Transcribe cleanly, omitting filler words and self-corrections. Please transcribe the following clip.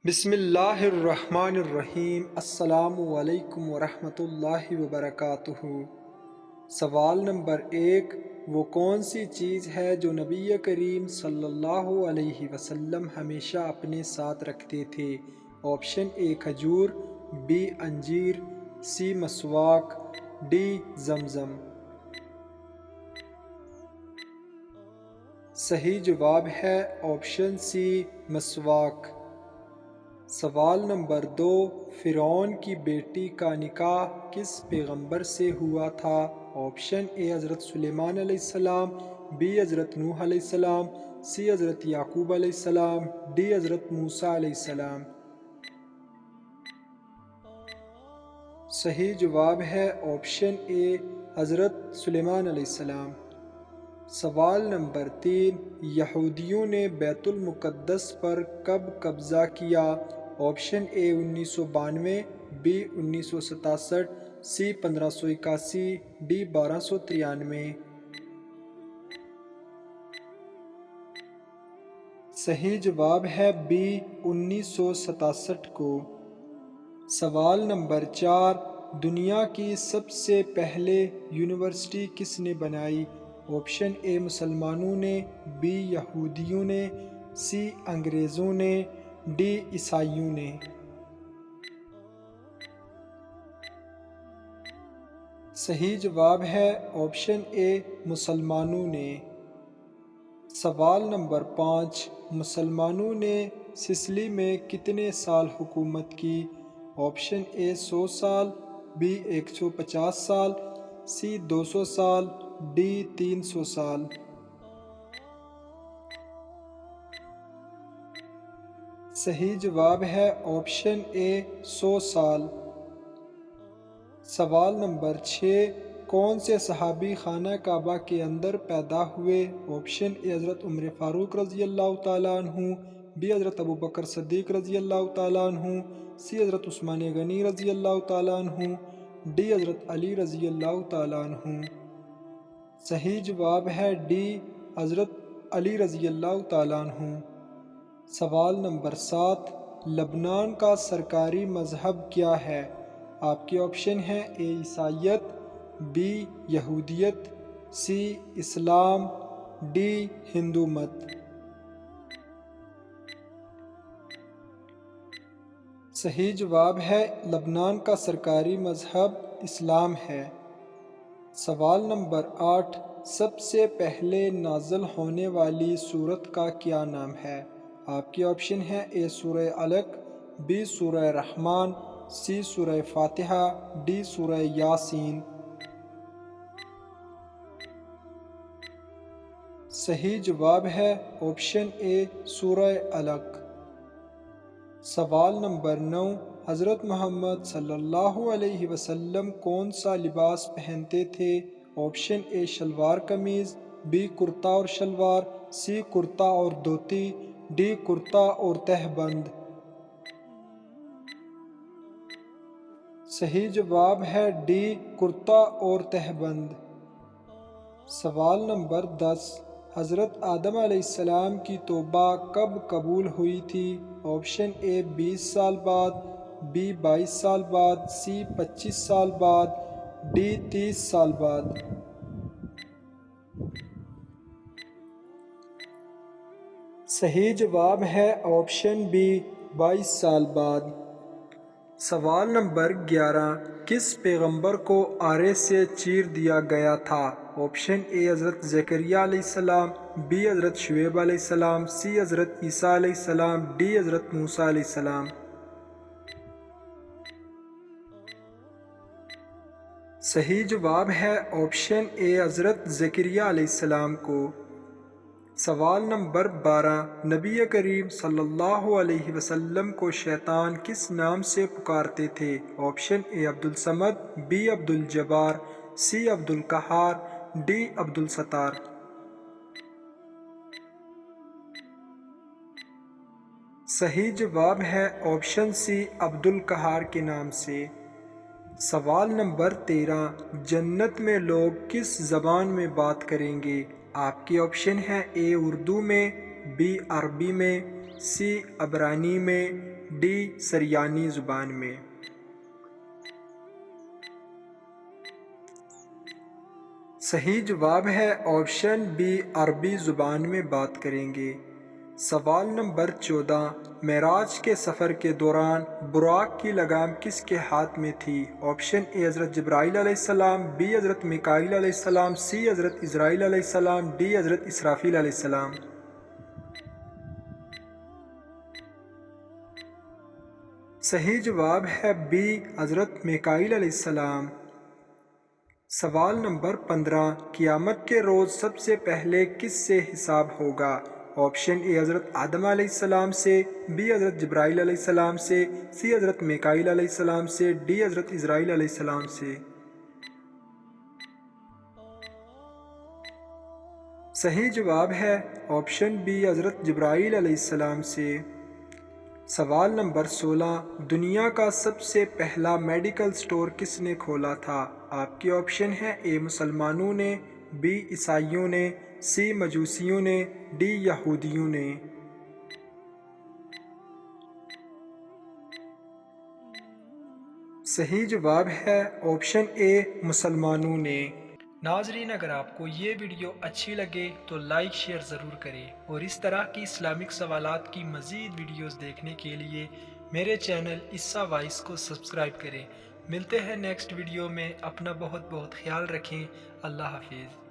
بسم اللہ الرحمن الرحیم۔ السلام علیکم ورحمۃ اللہ وبرکاتہ۔ سوال نمبر 1، وہ کون سی چیز ہے جو نبی کریم صلی اللہ علیہ وسلم ہمیشہ اپنے ساتھ رکھتے تھے؟ آپشن اے کھجور، بی انجیر، سی مسواک، ڈی زمزم۔ صحیح جواب ہے آپشن سی مسواک۔ سوال نمبر 2، فرعون کی بیٹی کا نکاح کس پیغمبر سے ہوا تھا؟ آپشن اے حضرت سلیمان علیہ السلام، بی حضرت نوح علیہ السلام، سی حضرت یعقوب علیہ السلام، ڈی حضرت موسیٰ علیہ السلام۔ صحیح جواب ہے آپشن اے حضرت سلیمان علیہ السلام۔ سوال نمبر 3، یہودیوں نے بیت المقدس پر کب قبضہ کیا؟ Option A 1992، B 1967، C 1581، D 1293۔ صحیح جواب ہے بی 1967 کو۔ سوال نمبر 4، دنیا کی سب سے پہلے یونیورسٹی کس نے بنائی؟ آپشن اے مسلمانوں نے، بی یہودیوں نے، سی انگریزوں نے، ڈی عیسائیوں نے۔ صحیح جواب ہے آپشن اے مسلمانوں نے۔ سوال نمبر 5، مسلمانوں نے سسلی میں کتنے سال حکومت کی؟ آپشن اے 100 سال، بی 150 سال، سی 200 سال، ڈی 300 سال۔ صحیح جواب ہے آپشن اے 100 سال۔ سوال نمبر 6، کون سے صحابی خانہ کعبہ کے اندر پیدا ہوئے؟ آپشن اے حضرت عمر فاروق رضی اللہ تعالیٰ عنہ، بی حضرت ابوبکر صدیق رضی اللہ تعالیٰ عنہ، سی حضرت عثمان غنی رضی اللہ تعالیٰ عنہ، ڈی حضرت علی رضی اللہ تعالیٰ عنہ۔ صحیح جواب ہے ڈی حضرت علی رضی اللہ تعالیٰ عنہ۔ سوال نمبر 7، لبنان کا سرکاری مذہب کیا ہے؟ آپ کے آپشن ہیں اے عیسائیت، بی یہودیت، سی اسلام، ڈی ہندو مت۔ صحیح جواب ہے لبنان کا سرکاری مذہب اسلام ہے۔ سوال نمبر 8، سب سے پہلے نازل ہونے والی سورت کا کیا نام ہے؟ آپ کے آپشن ہیں اے سورہ علق، بی سورہ رحمان، سی سورہ فاتحہ، ڈی سورہ یاسین۔ صحیح جواب ہے آپشن اے سورہ علق۔ سوال نمبر 9، حضرت محمد صلی اللہ علیہ وسلم کون سا لباس پہنتے تھے؟ Option A shalwar kameez, B kurta اور شلوار، سی کرتا اور دھوتی، ڈی کرتا اور تہہ بند۔ صحیح جواب ہے ڈی کرتا اور تہہ بند۔ سوال نمبر 10، حضرت آدم علیہ السلام کی توبہ کب قبول ہوئی تھی؟ آپشن اے 20 سال بعد، بی 22 سال بعد، سی 25 سال بعد، ڈی 30 سال بعد۔ صحیح جواب ہے آپشن بی 22 سال بعد۔ سوال نمبر 11، کس پیغمبر کو آرے سے چیر دیا گیا تھا؟ آپشن اے حضرت زکریا علیہ السلام، بی حضرت شعیب علیہ السلام، سی حضرت عیسیٰ علیہ السلام، ڈی حضرت موسیٰ علیہ السلام۔ صحیح جواب ہے آپشن اے حضرت زکریا علیہ السلام کو۔ سوال نمبر 12، نبی کریم صلی اللہ علیہ وسلم کو شیطان کس نام سے پکارتے تھے؟ Option a Abdul al Samad, be Abdul الجبار، C Abdul القہار، D عبد الستار۔ صحیح جواب ہے آپشن سی عبد القہار کے نام سے۔ سوال نمبر 13، جنت میں لوگ کس زبان میں بات کریں گے؟ آپ کے آپشن ہیں اے اردو میں، بی عربی میں، سی عبرانی میں، ڈی سریانی زبان میں؟ صحیح جواب ہے آپشن بی، عربی زبان میں بات کریں گے۔ سوال نمبر 14، معراج کے سفر کے دوران براق کی لگام کس کے ہاتھ میں تھی؟ آپشن اے حضرت جبرائیل علیہ السلام، بی حضرت میکائیل علیہ السلام، سی حضرت اسرائیل علیہ السلام، ڈی حضرت اسرافیل علیہ السلام۔ صحیح جواب ہے بی، حضرت میکائیل علیہ السلام۔ سوال نمبر 15، قیامت کے روز سب سے پہلے کس سے حساب ہوگا؟ آپشن اے حضرت آدم علیہ السلام سے، بی حضرت جبرائیل علیہ السلام سے، سی حضرت میکائیل علیہ السلام سے، ڈی حضرت اسرائیل علیہ السلام سے۔ صحیح جواب ہے آپشن بی، حضرت جبرائیل علیہ السلام سے۔ سوال نمبر 16، دنیا کا سب سے پہلا میڈیکل سٹور کس نے کھولا تھا؟ آپ کے آپشن ہیں اے مسلمانوں نے، بی عیسائیوں نے، سی مجوسیوں نے، ڈی یہودیوں نے۔ صحیح جواب ہے آپشن اے، مسلمانوں نے۔ ناظرین، اگر آپ کو یہ ویڈیو اچھی لگے تو لائک شیئر ضرور کریں، اور اس طرح کی اسلامک سوالات کی مزید ویڈیوز دیکھنے کے لیے میرے چینل عیسیٰ وائس کو سبسکرائب کریں۔ ملتے ہیں نیکسٹ ویڈیو میں، اپنا بہت بہت خیال رکھیں۔ اللہ حافظ۔